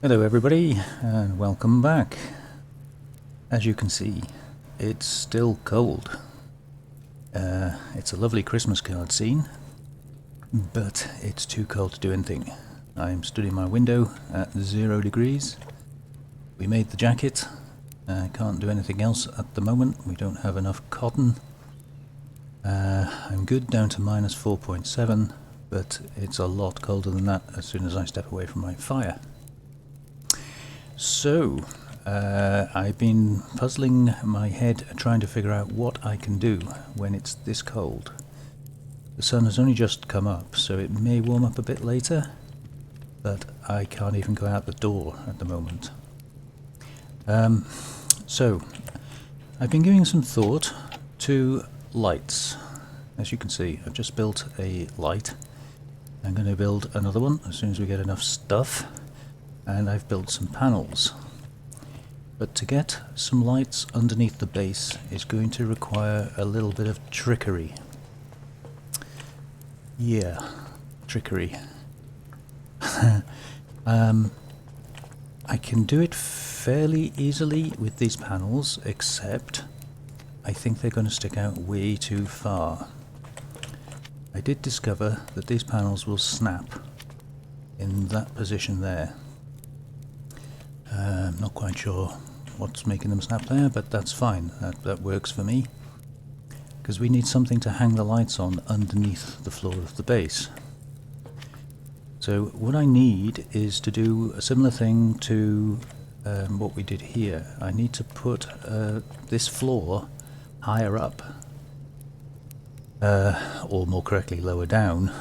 Hello everybody and welcome back. As you can see, it's still cold. It's a lovely Christmas card scene, but it's too cold to do anything. I'm stood in my window at 0 degrees. We made the jacket. Can't do anything else at the moment. We don't have enough cotton. I'm good down to minus 4.7, but it's a lot colder than that as soon as I step away from my fire. So, I've been puzzling my head trying to figure out what I can do when it's this cold. The sun has only just come up, so it may warm up a bit later, but I can't even go out the door at the moment. So, I've been giving some thought to lights. As you can see, I've just built a light. I'm going to build another one as soon as we get enough stuff. And I've built some panels. But to get some lights underneath the base is going to require a little bit of trickery. Yeah, trickery. I can do it fairly easily with these panels, except I think they're going to stick out way too far. I did discover that these panels will snap in that position there. I'm not quite sure what's making them snap there, but that's fine. That works for me. Because we need something to hang the lights on underneath the floor of the base. So what I need is to do a similar thing to what we did here. I need to put this floor higher up, or more correctly lower down,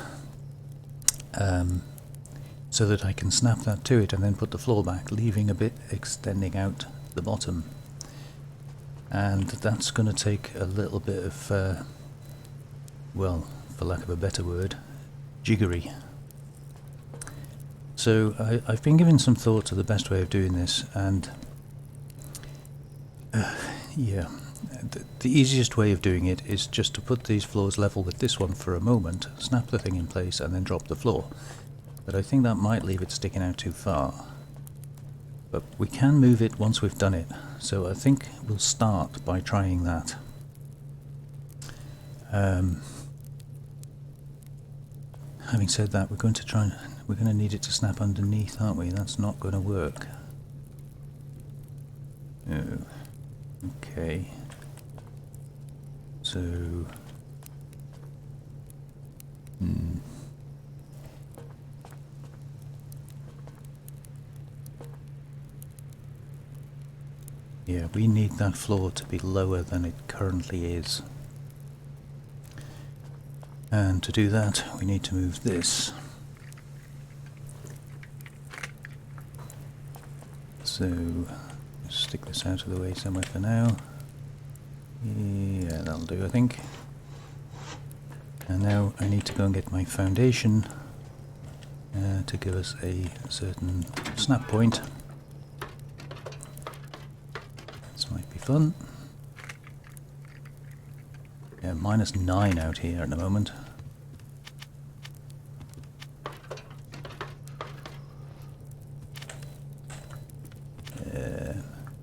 so that I can snap that to it and then put the floor back, leaving a bit extending out the bottom. And that's going to take a little bit of, well, for lack of a better word, jiggery. So I've been giving some thought to the best way of doing this, and yeah, the easiest way of doing it is just to put these floors level with this one for a moment, snap the thing in place and then drop the floor. But I think that might leave it sticking out too far. But we can move it once we've done it, so I think we'll start by trying that. Having said that, we're going to need it to snap underneath, aren't we? That's not going to work. Oh, okay. So, yeah, we need that floor to be lower than it currently is. And to do that, we need to move this. So, stick this out of the way somewhere for now. Yeah, that'll do, I think. And now I need to go and get my foundation to give us a certain snap point. This might be fun. Yeah, -9 out here at the moment.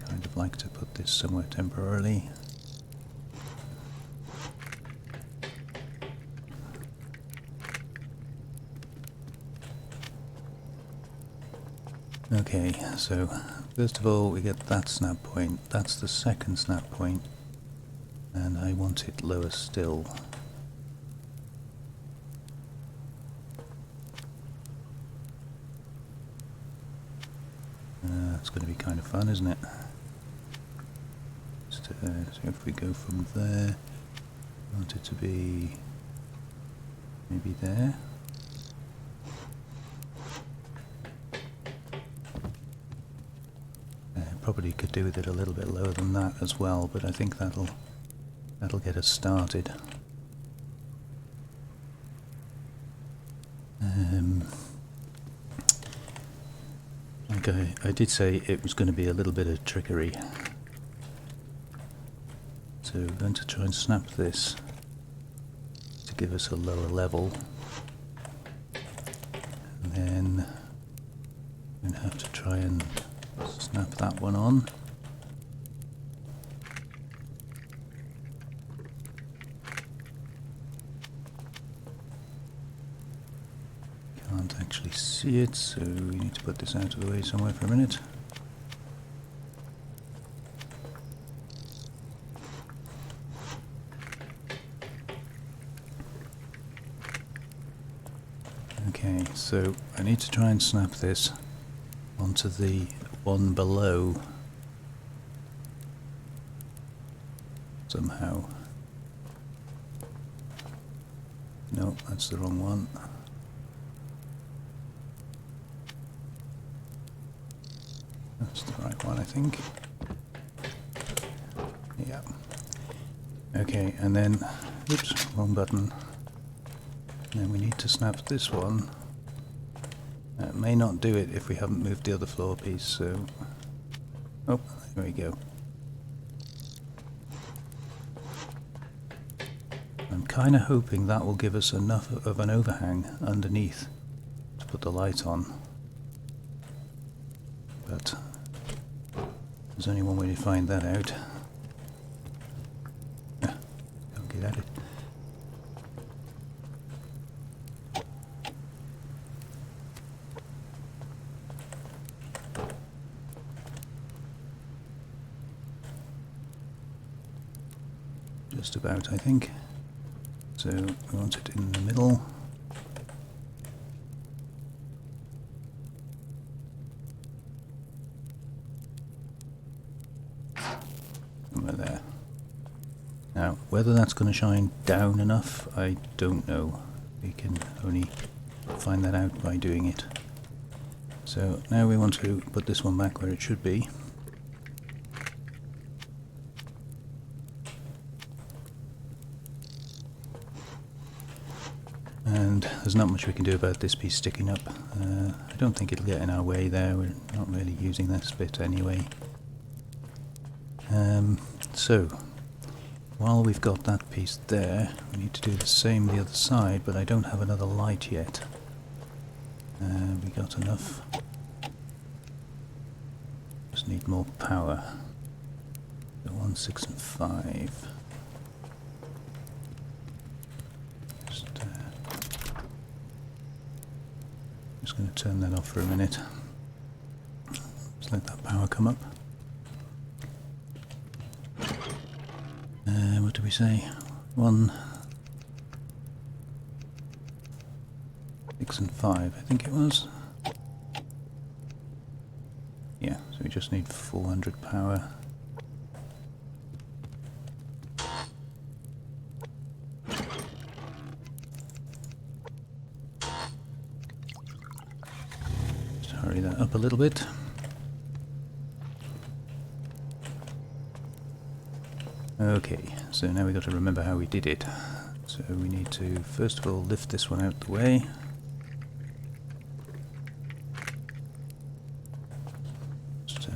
Kind of like to put this somewhere temporarily. Okay, so first of all we get that snap point. That's the second snap point, and I want it lower still. It's going to be kind of fun, isn't it? So if we go from there, I want it to be maybe there. Probably could do with it a little bit lower than that as well, but I think that'll get us started. Like I did say, it was going to be a little bit of trickery. So we're going to try and snap this to give us a lower level. And then I'm going to have to try try and snap that one on. Can't actually see it, so we need to put this out of the way somewhere for a minute. Okay, so I need to try and snap this onto the one below somehow. No, that's the wrong one. That's the right one, I think. Yeah. Okay, and then, oops, wrong button. And then we need to snap this one. It may not do it if we haven't moved the other floor piece, so... Oh, there we go. I'm kind of hoping that will give us enough of an overhang underneath to put the light on. But there's only one way to find that out. Don't get at it. Just about, I think. So we want it in the middle. Somewhere there. Now, whether that's going to shine down enough, I don't know. We can only find that out by doing it. So now we want to put this one back where it should be. And there's not much we can do about this piece sticking up. I don't think it'll get in our way there, we're not really using this bit anyway. So, while we've got that piece there, we need to do the same the other side, but I don't have another light yet. We got enough. Just need more power. So 1, 6 and 5. Just going to turn that off for a minute. Just let that power come up. What do we say? 1, 6 and 5, I think it was. Yeah, so we just need 400 power. Just hurry that up a little bit. Okay, so now we've got to remember how we did it. So we need to first of all lift this one out the way. Just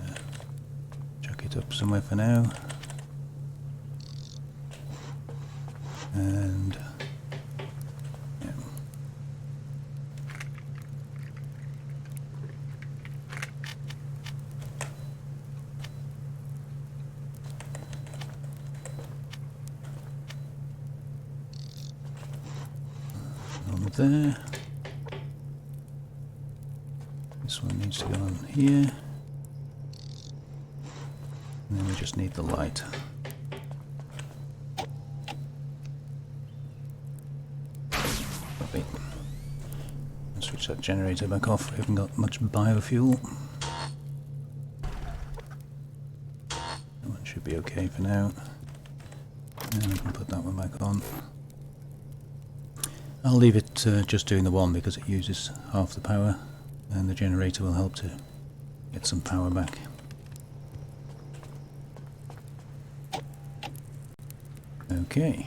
chuck it up somewhere for now. And yeah. On there. This one needs to go on here. And then we just need the light. Lovely. I'll switch that generator back off. We haven't got much biofuel. That one should be okay for now. And we can put that one back on. I'll leave it just doing the one because it uses half the power, and the generator will help to get some power back. Okay.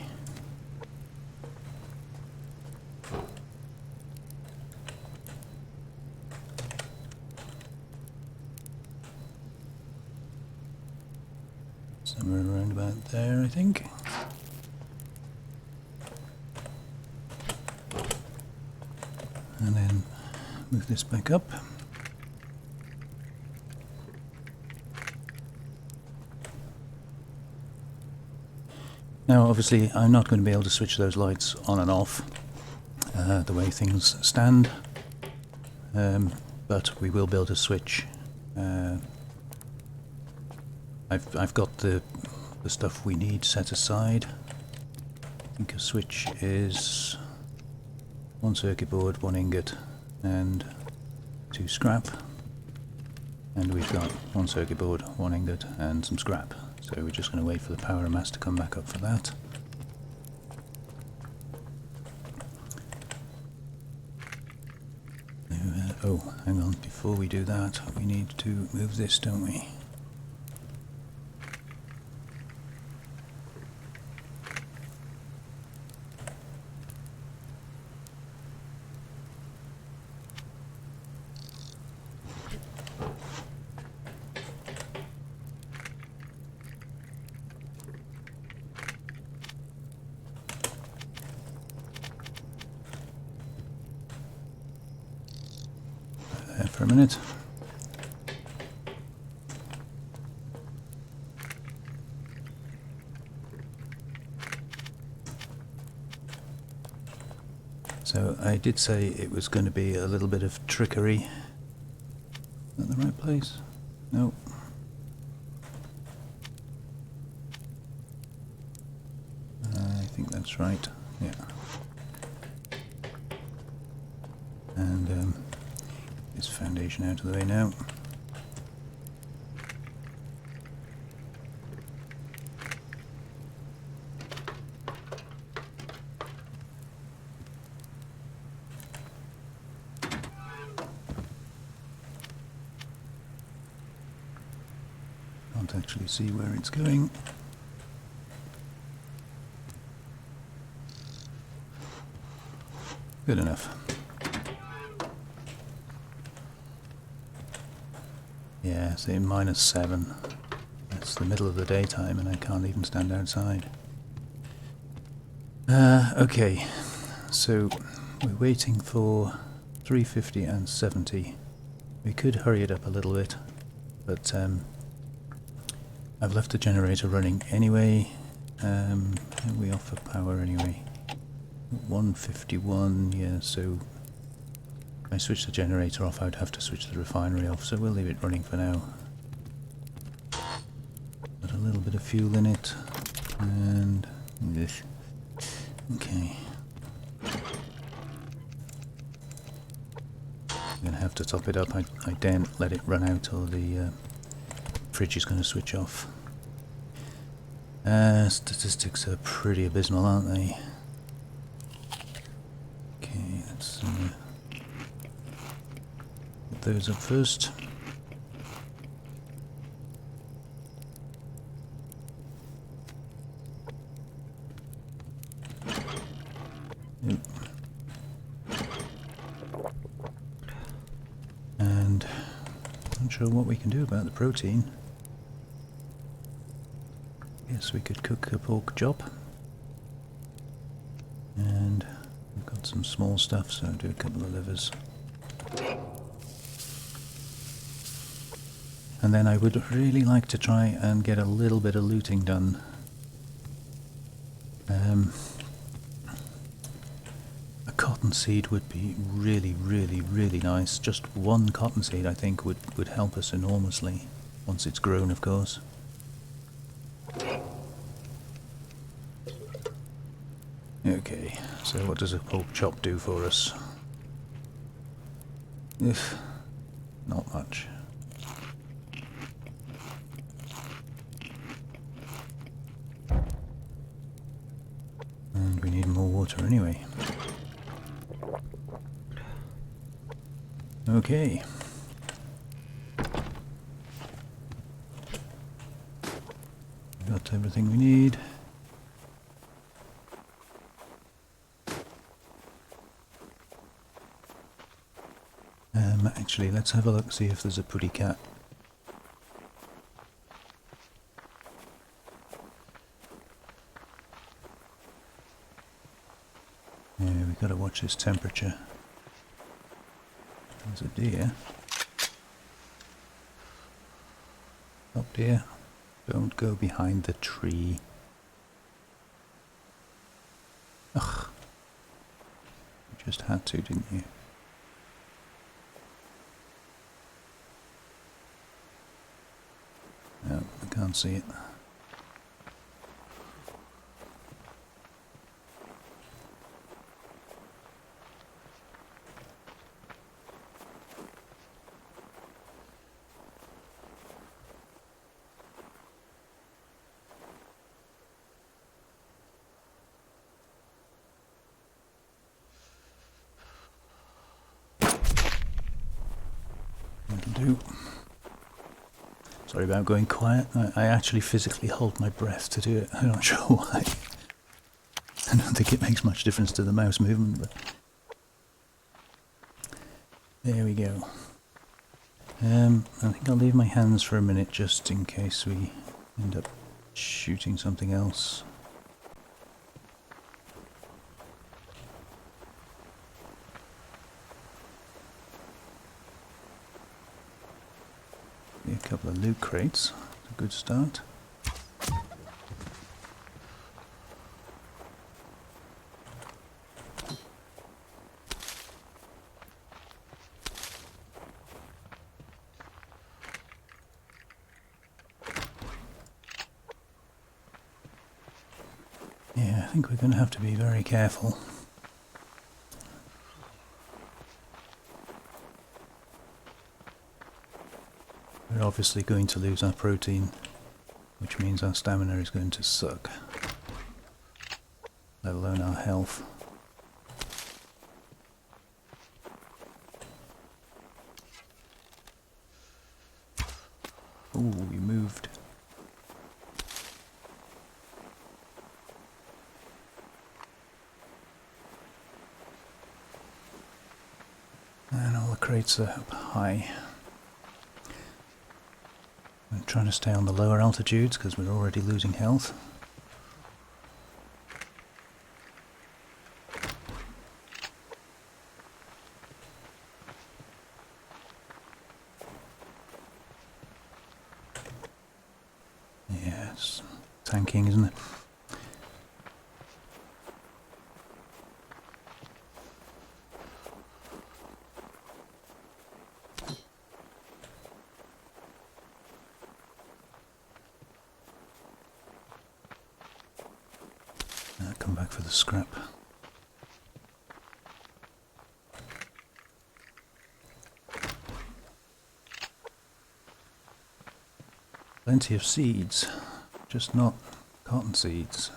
Somewhere around about there, I think. And then move this back up. Now obviously I'm not going to be able to switch those lights on and off the way things stand, but we will be able to switch. I've got the stuff we need set aside. I think a switch is 1 circuit board, 1 ingot and 2 scrap, and we've got 1 circuit board, 1 ingot and some scrap, so we're just going to wait for the power and mass to come back up for that. Oh, hang on, before we do that we need to move this, don't we? For a minute. So I did say it was going to be a little bit of trickery. Is that the right place? No. I think that's right. Yeah. And this foundation out of the way now. Can't actually see where it's going. Good enough. Yeah, say -7. It's the middle of the daytime and I can't even stand outside. Okay, so we're waiting for 350 and 70. We could hurry it up a little bit, but I've left the generator running anyway. We offer power anyway. 151, yeah, so if I switch the generator off I'd have to switch the refinery off, so we'll leave it running for now. Put a little bit of fuel in it, and this. Okay. I'm going to have to top it up. I daren't let it run out or the fridge is going to switch off. Statistics are pretty abysmal, aren't they? Okay, let's put those up first. Yep. And I'm not sure what we can do about the protein. Yes, we could cook a pork chop. And we've got some small stuff, so I'll do a couple of livers. And then I would really like to try and get a little bit of looting done. A cottonseed would be really, really, really nice. Just one cottonseed I think would help us enormously, once it's grown of course. Okay, so what does a pork chop do for us? Not much. And we need more water anyway. Okay. Got everything we need. Actually, let's have a look, see if there's a pretty cat. Yeah, we've got to watch this temperature. There's a deer. Stop, deer. Don't go behind the tree. Just had to, didn't you? No, I can't see it. That'll do. Sorry about going quiet. I actually physically hold my breath to do it. I'm not sure why. I don't think it makes much difference to the mouse movement, but there we go. I think I'll leave my hands for a minute just in case we end up shooting something else. A couple of loot crates, a good start. Yeah, I think we're going to have to be very careful. We're obviously going to lose our protein, which means our stamina is going to suck, let alone our health. Ooh, we moved. And all the crates are up high. I'm trying to stay on the lower altitudes because we're already losing health. Yeah, it's tanking, isn't it? Come back for the scrap. Plenty of seeds, just not cotton seeds.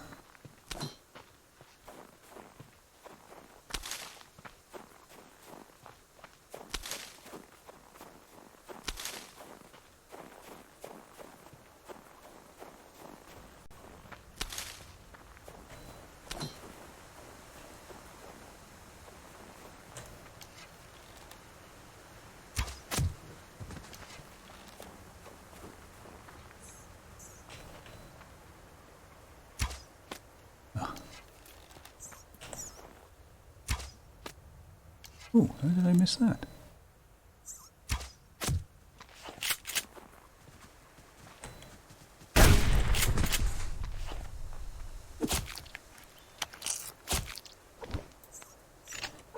Oh, how did I miss that?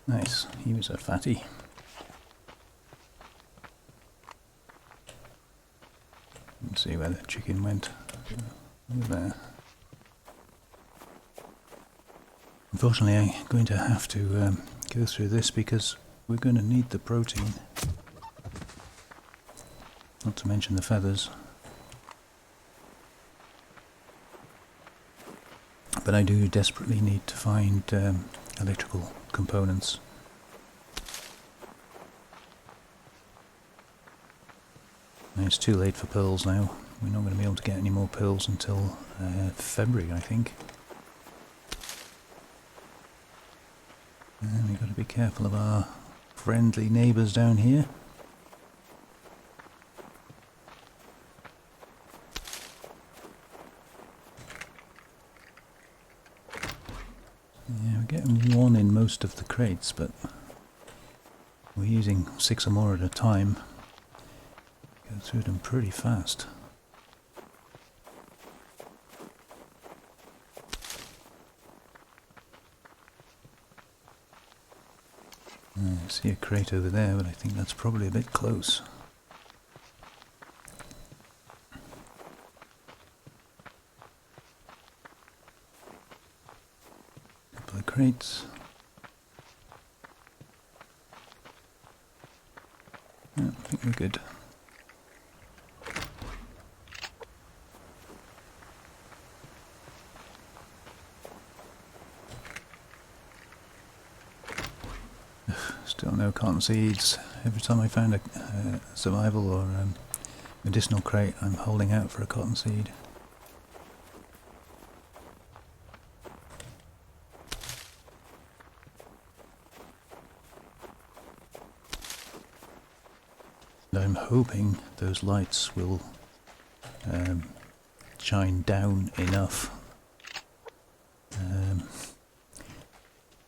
Nice, he was a fatty. Let's see where the chicken went. Over there. Unfortunately, I'm going to have to go through this because we're going to need the protein. Not to mention the feathers. But I do desperately need to find electrical components. And it's too late for pearls now. We're not going to be able to get any more pearls until February, I think. And we've got to be careful of our friendly neighbours down here. Yeah, we're getting one in most of the crates, but we're using 6 or more at a time. Go through them pretty fast. See a crate over there, but I think that's probably a bit close. Couple of crates. Yeah, I think we're good. Still no cotton seeds. Every time I find a survival or medicinal crate, I'm holding out for a cotton seed. And I'm hoping those lights will shine down enough.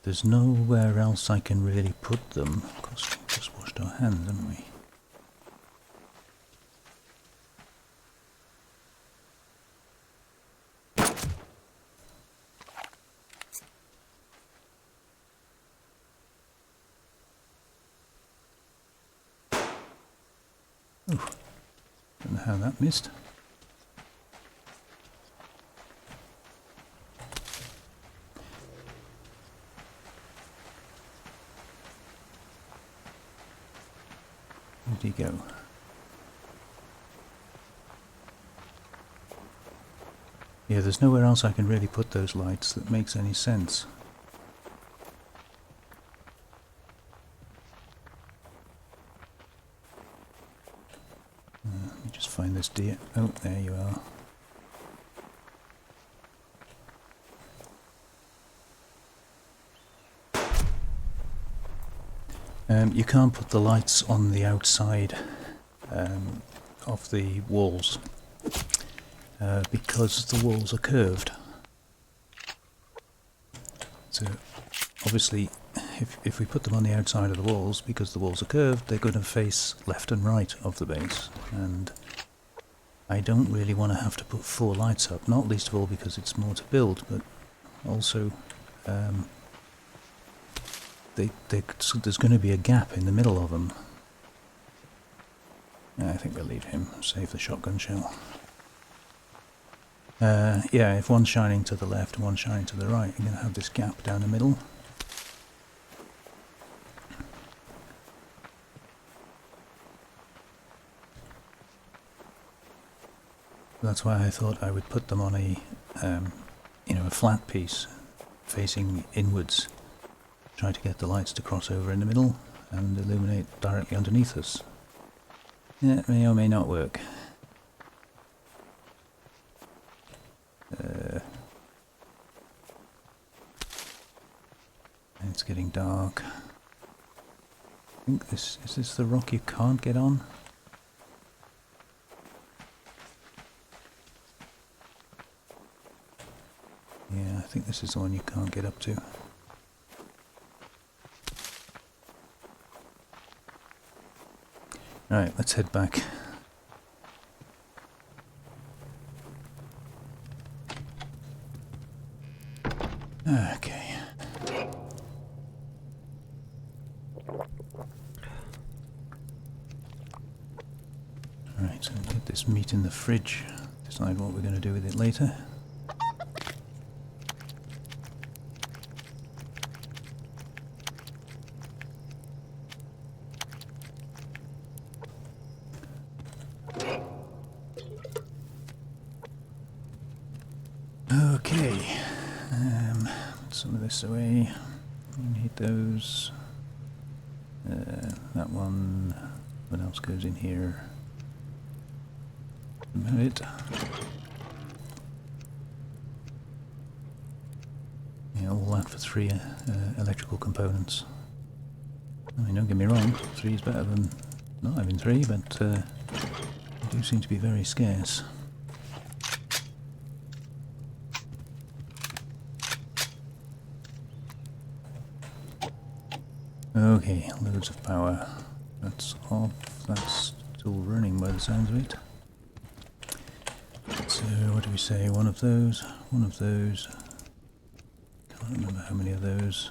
There's nowhere else I can really put them. Of course, we just washed our hands, haven't we? Oh, don't know how that missed. Where'd he go? Yeah, there's nowhere else I can really put those lights that makes any sense. Let me just find this deer. Oh, there you are. You can't put the lights on the outside of the walls because the walls are curved. So obviously if we put them on the outside of the walls, because the walls are curved, they're going to face left and right of the base, and I don't really want to have to put 4 lights up, not least of all because it's more to build, but also there's going to be a gap in the middle of them. I think we'll leave him, save the shotgun shell. Yeah, if one's shining to the left and one's shining to the right, you're going to have this gap down the middle. That's why I thought I would put them on a, a flat piece facing inwards. Try to get the lights to cross over in the middle and illuminate directly underneath us. Yeah, it may or may not work. It's getting dark. I think is this the rock you can't get on? Yeah, I think this is the one you can't get up to. Alright, let's head back. Okay. Alright, so we'll get this meat in the fridge, decide what we're going to do with it later. Okay, put some of this away. We need those. That one. What else goes in here? About it. Yeah, all that for 3 electrical components. I mean, don't get me wrong, 3 is better than not having 3, but they do seem to be very scarce. Okay, loads of power. That's off. That's still running by the sounds of it. So, what do we say? One of those. One of those. Can't remember how many of those.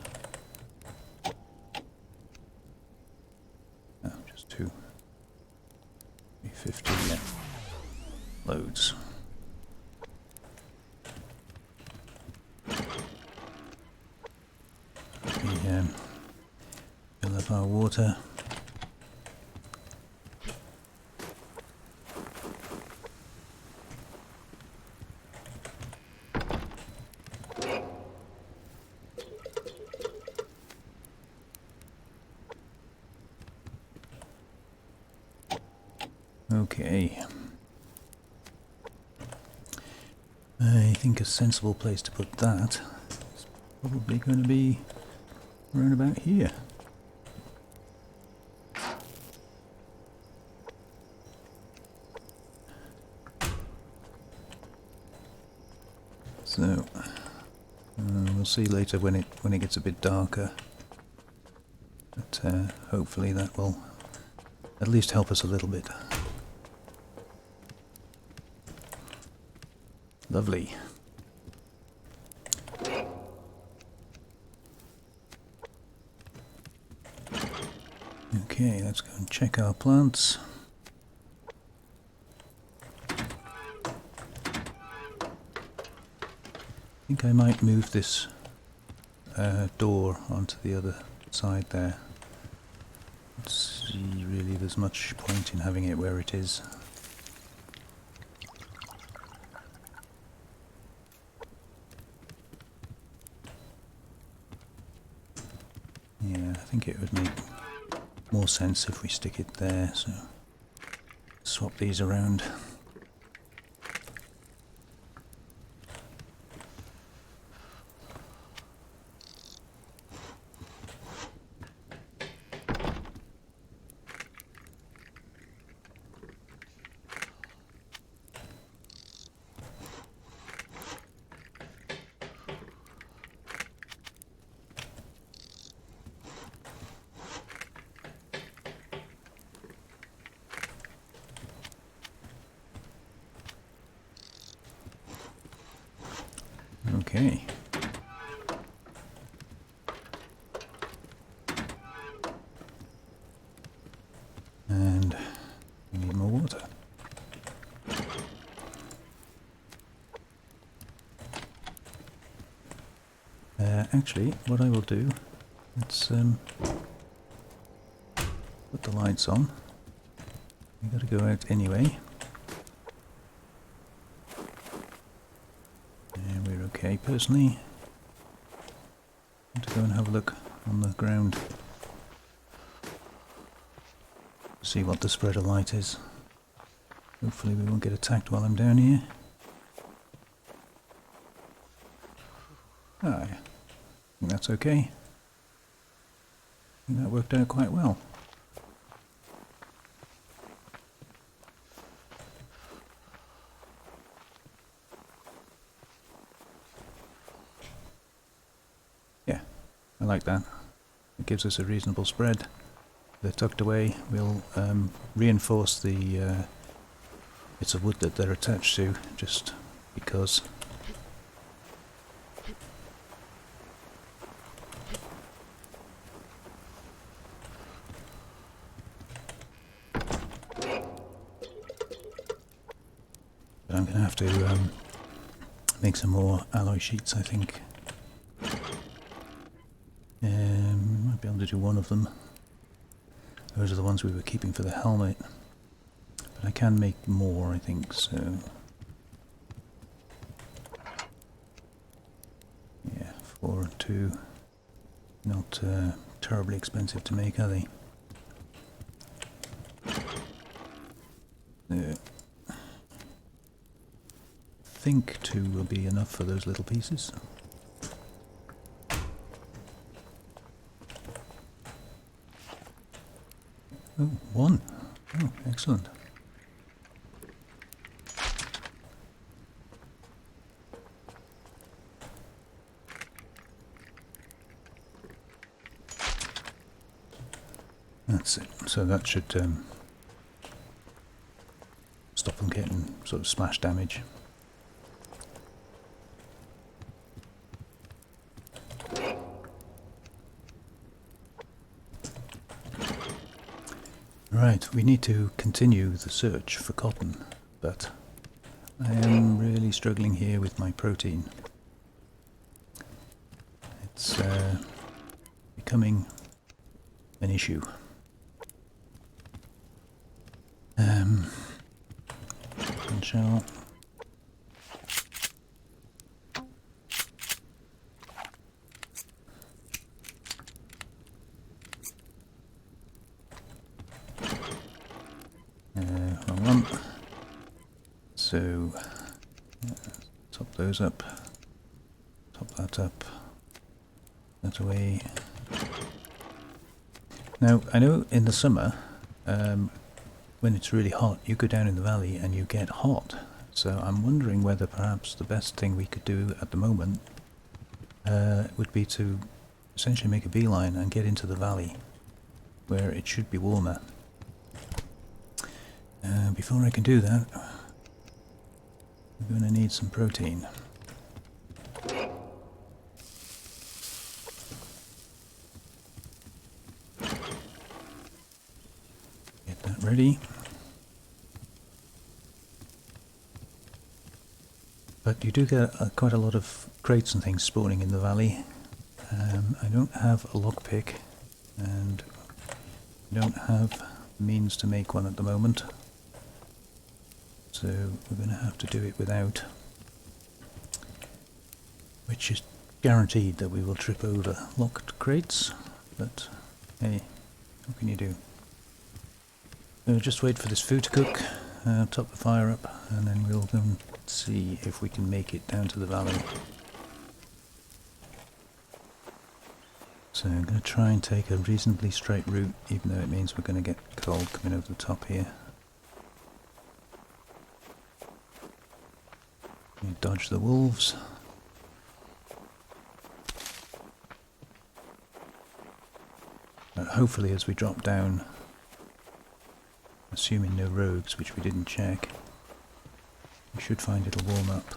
50, yeah. Loads. We fill up our water. Okay. I think a sensible place to put that is probably going to be around about here. So we'll see later when it gets a bit darker. But hopefully that will at least help us a little bit. Lovely. Okay, let's go and check our plants. I think I might move this door onto the other side there. Let's see, really there's much point in having it where it is. Yeah, I think it would make more sense if we stick it there, so swap these around. Okay. And we need more water. Actually, what I will do, let's put the lights on. We got to go out anyway. And we're okay personally. To go and have a look on the ground. See what the spread of light is. Hopefully we won't get attacked while I'm down here. Ah, I think that's okay. I think that worked out quite well. Yeah, I like that. It gives us a reasonable spread. They're tucked away. We'll reinforce the bits of wood that they're attached to, just because. But I'm going to have to make some more alloy sheets, I think. Might be able to do one of them. Those are the ones we were keeping for the helmet. But I can make more, I think, so. Yeah, 4 and 2. Not terribly expensive to make, are they? I think 2 will be enough for those little pieces. Oh, 1. Oh, excellent. That's it. So that should stop them getting sort of splash damage. Right, we need to continue the search for cotton, but I am really struggling here with my protein. It's becoming an issue. Shell. Wrong one. So, top those up, top that up, that away. Now, I know in the summer, when it's really hot, you go down in the valley and you get hot. So I'm wondering whether perhaps the best thing we could do at the moment would be to essentially make a beeline and get into the valley, where it should be warmer. Before I can do that, we're going to need some protein. Get that ready. But you do get quite a lot of crates and things spawning in the valley. I don't have a lockpick, and I don't have means to make one at the moment. So we're going to have to do it without, which is guaranteed that we will trip over locked crates, but hey, what can you do? So just wait for this food to cook, top the fire up, and then we'll go and see if we can make it down to the valley. So I'm going to try and take a reasonably straight route, even though it means we're going to get cold coming over the top here. Dodge the wolves. Hopefully as we drop down, assuming no rogues, which we didn't check, we should find it'll warm up.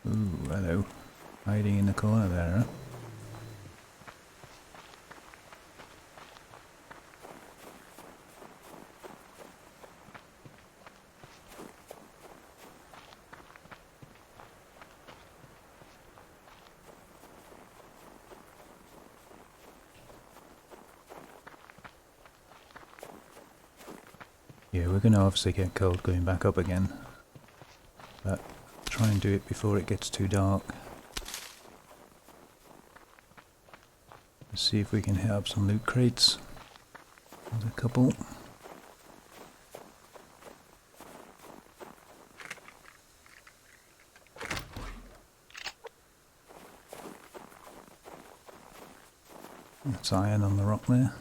Ooh, hello. Hiding in the corner there, huh? Yeah, we're going to obviously get cold going back up again, but try and do it before it gets too dark. Let's see if we can hit up some loot crates. There's a couple. That's iron on the rock there.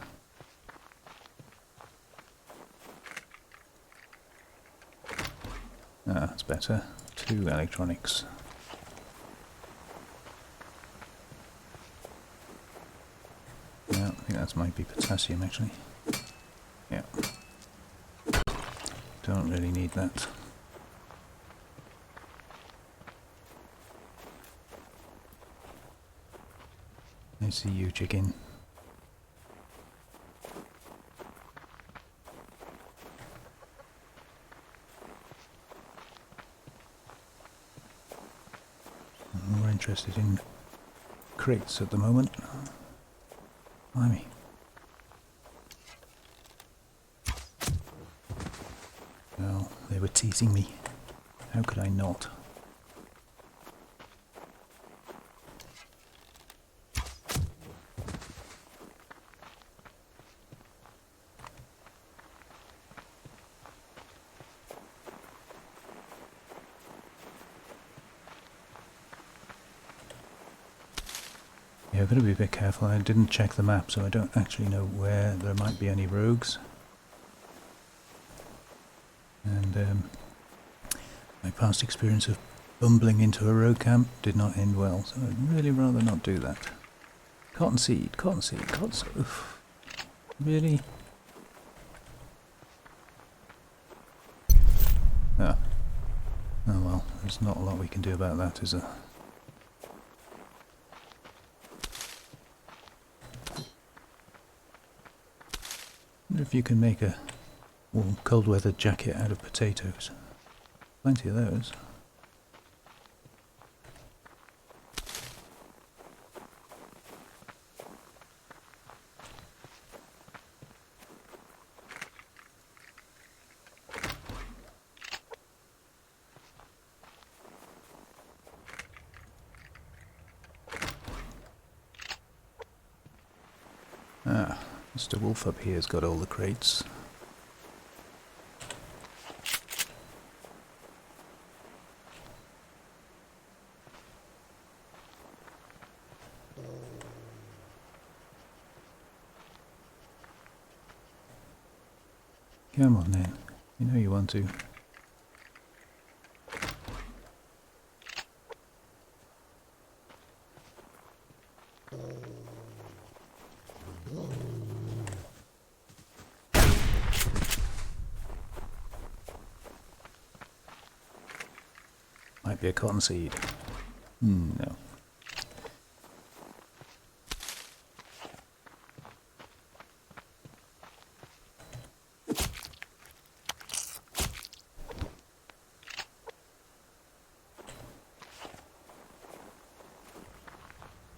Ah, that's better. 2 electronics. Yeah, I think that might be potassium actually. Yeah. Don't really need that. I see you, chicken. I'm more interested in crates at the moment. Blimey. Well, they were teasing me. How could I not? Yeah, I've got to be a bit careful. I didn't check the map, so I don't actually know where there might be any rogues. And my past experience of bumbling into a rogue camp did not end well, so I'd really rather not do that. Cottonseed, cottonseed, cottonseed. Oof. Really? There's not a lot we can do about that, is there? Wonder if you can make a warm, cold weather jacket out of potatoes. Plenty of those. Ah, Mr. Wolf up here's got all the crates. Come on then, you know you want to. Might be a cottonseed. No.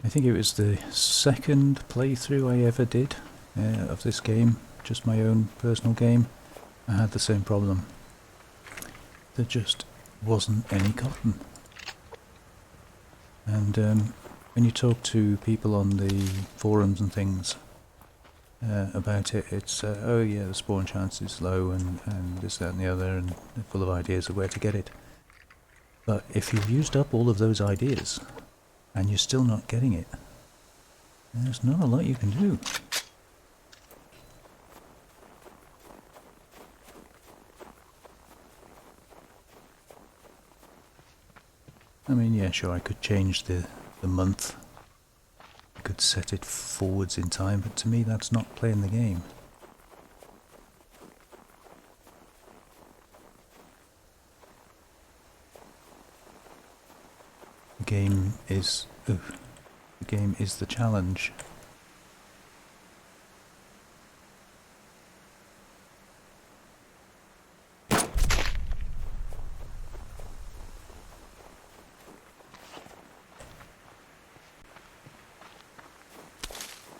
I think it was the second playthrough I ever did of this game, just my own personal game. I had the same problem. There just wasn't any cotton. And when you talk to people on the forums and things about it, it's, oh yeah, the spawn chance is low and this, that and the other, and they're full of ideas of where to get it. But if you've used up all of those ideas, and you're still not getting it, there's not a lot you can do. I mean, yeah, sure, I could change the month. I could set it forwards in time, but to me that's not playing the game. The game is the challenge.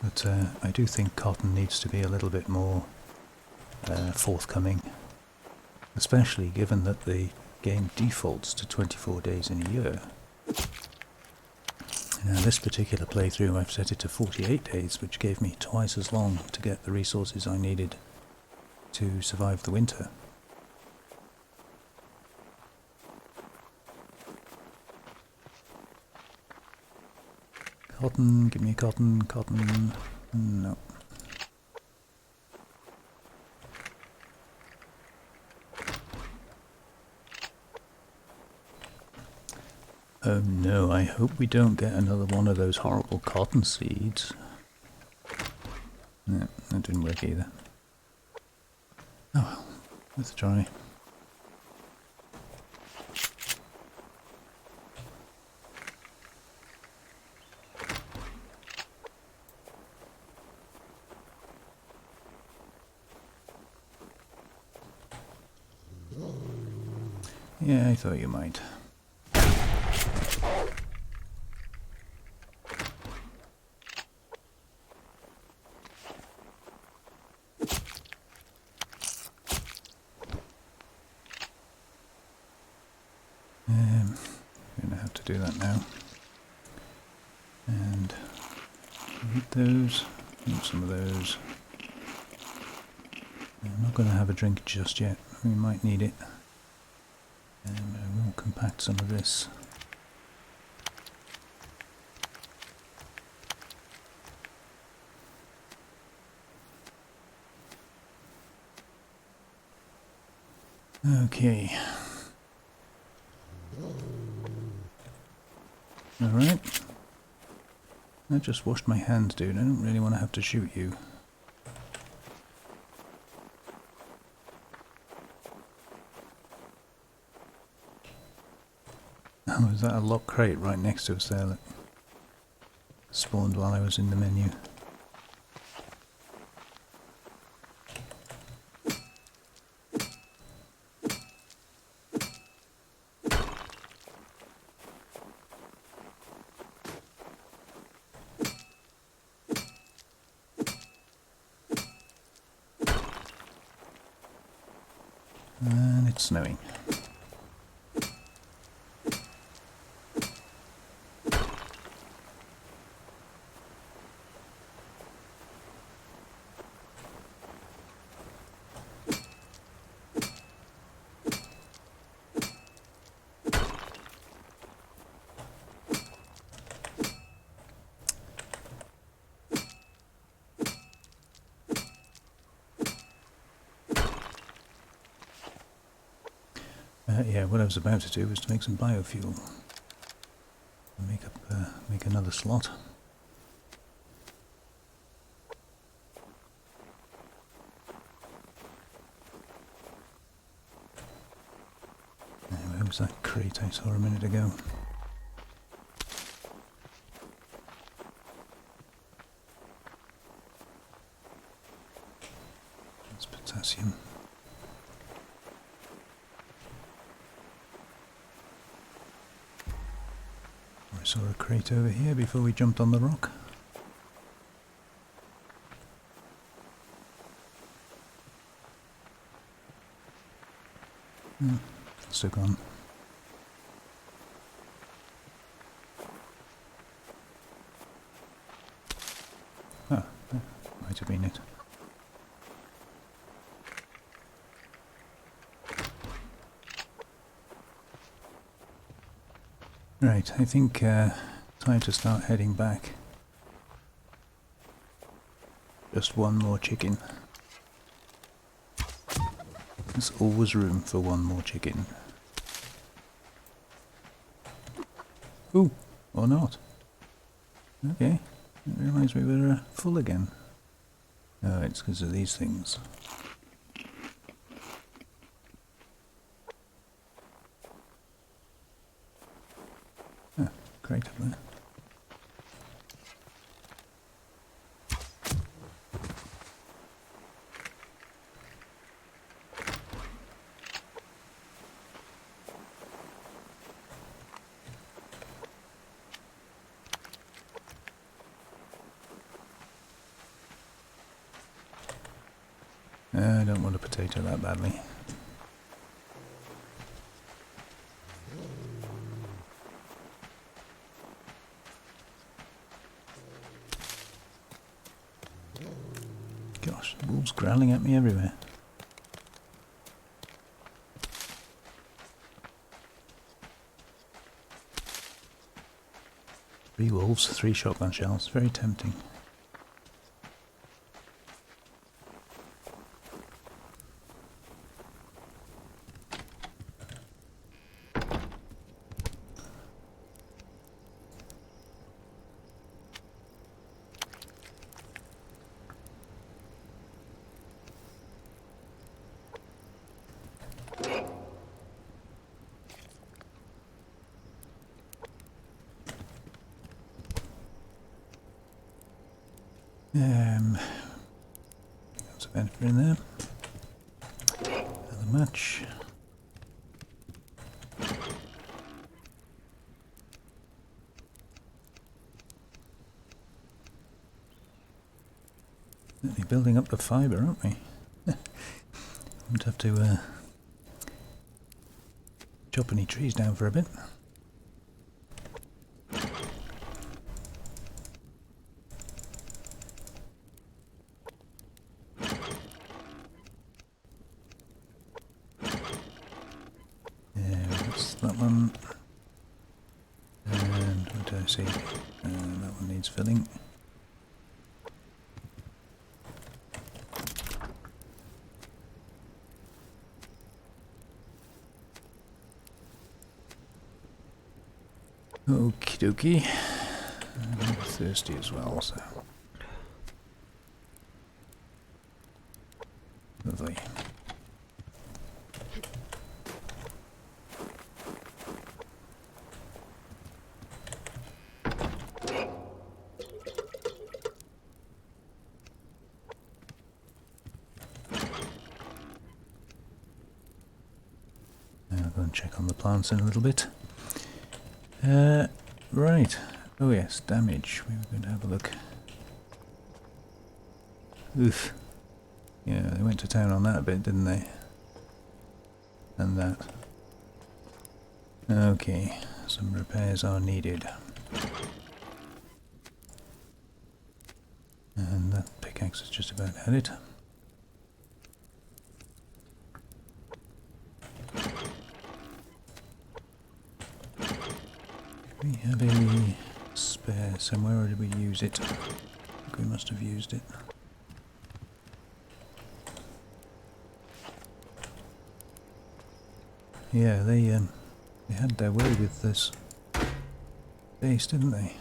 But I do think cotton needs to be a little bit more forthcoming, especially given that the game defaults to 24 days in a year. Now this particular playthrough I've set it to 48 days, which gave me twice as long to get the resources I needed to survive the winter. Cotton, give me cotton, cotton, no. Oh no, I hope we don't get another one of those horrible cotton seeds. No, that didn't work either. Oh well, let's try. Yeah, I thought you might. Gonna have to do that now. And eat those, eat some of those. I'm not going to have a drink just yet. We might need it. And I will compact some of this. Okay. Alright. I just washed my hands, dude. I don't really want to have to shoot you. Oh, is that a lock crate right next to us there that spawned while I was in the menu? And it's snowing. Yeah, what I was about to do was to make some biofuel. Make another slot. Where was that crate I saw a minute ago? That's potassium. I saw a crate over here before we jumped on the rock. Still gone. Ah, that might have been it. Right, I think time to start heading back. Just one more chicken. There's always room for one more chicken. Ooh, or not. Okay, I realised we were full again. Oh, it's because of these things. Oh, crate up there. I don't want a potato that badly. Gosh, wolves growling at me everywhere. Three wolves, 3 shotgun shells, very tempting. That's a benefit in there. Another match. Certainly building up the fibre, aren't we? Won't have to chop any trees down for a bit. That one, and what do I see? That one needs filling. Okie dokie. I'm thirsty as well, so. Lovely. I'll go and check on the plants in a little bit. Right. Oh yes, damage. We were going to have a look. Oof. Yeah, they went to town on that a bit, didn't they? And that. Okay, some repairs are needed. And that pickaxe has just about had it. We have a spare somewhere, or did we use it? I think we must have used it. Yeah, they had their way with this base, didn't they?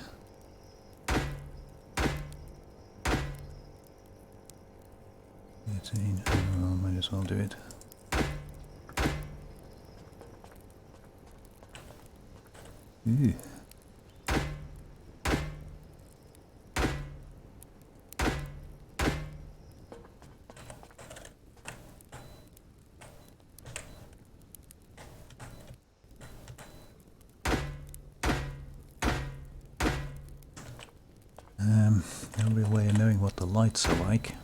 Oh, might as well do it. Ooh. No real way of knowing what the lights are like.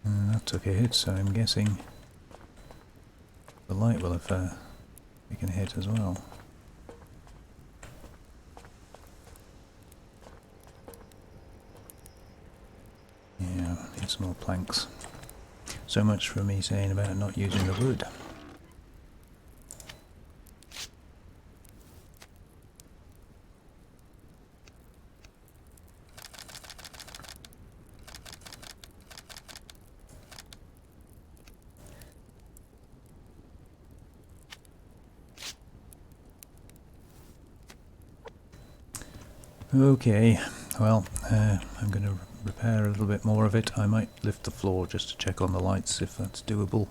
That took a hit, so I'm guessing the light will have taken a hit as well. Yeah, need some more planks. So much for me saying about not using the wood. Okay, well, I'm going to repair a little bit more of it. I might lift the floor just to check on the lights if that's doable.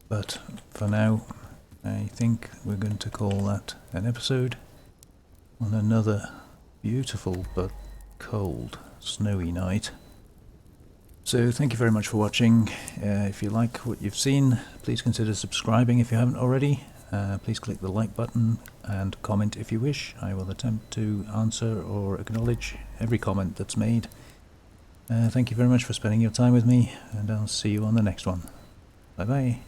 But for now, I think we're going to call that an episode on another beautiful but cold, snowy night. So thank you very much for watching. If you like what you've seen, please consider subscribing if you haven't already. Please click the like button and comment if you wish. I will attempt to answer or acknowledge every comment that's made. Thank you very much for spending your time with me, and I'll see you on the next one. Bye bye.